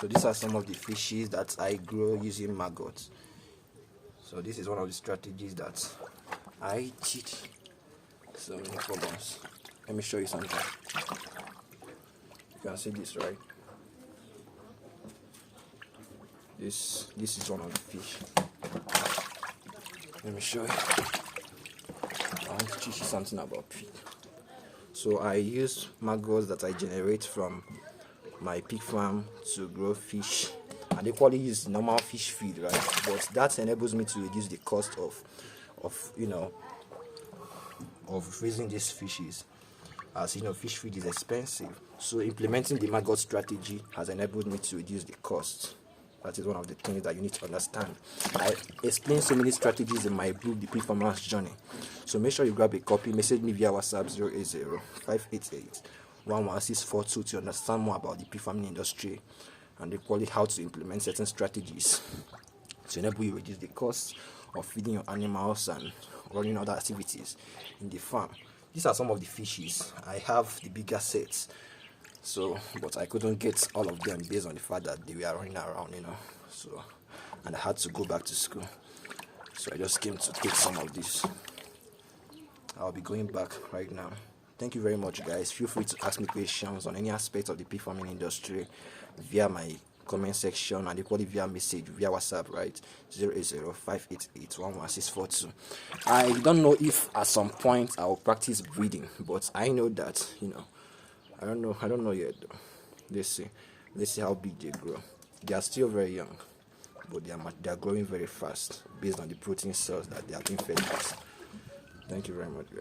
So these are some of the fishes that I grow using maggots. So this is one of the strategies that I teach. So no problems. Let me show you something. You can see this, right? This is one of the fish. Let me show you. I want to teach you something about pig. So I use maggots that I generate from my pig farm to grow fish, and they equally use normal fish feed, right? But that enables me to reduce the cost of raising these fishes, as you know, fish feed is expensive. So implementing the maggot strategy has enabled me to reduce the cost. That is one of the things that you need to understand. I explain so many strategies in my book, The Pig Farmer's Journey. So make sure you grab a copy. Message me via WhatsApp 080-588-11642 to understand more about the pig farming industry and equally how to implement certain strategies to enable you to reduce the cost of feeding your animals and running other activities in the farm. These are some of the fishes. I have the bigger sets. So, but I couldn't get all of them based on the fact that they were running around, So, and I had to go back to school. So I just came to take some of this. I'll be going back right now. Thank you very much, guys. Feel free to ask me questions on any aspect of the pig farming industry via my comment section and equally via message via WhatsApp, right? 080-588-11642. I don't know if at some point I will practice breeding, but I know that, I don't know yet though. Let's see how big they grow. They are still very young, but they are growing very fast based on the protein cells that they are being fed with. Thank you very much, guys.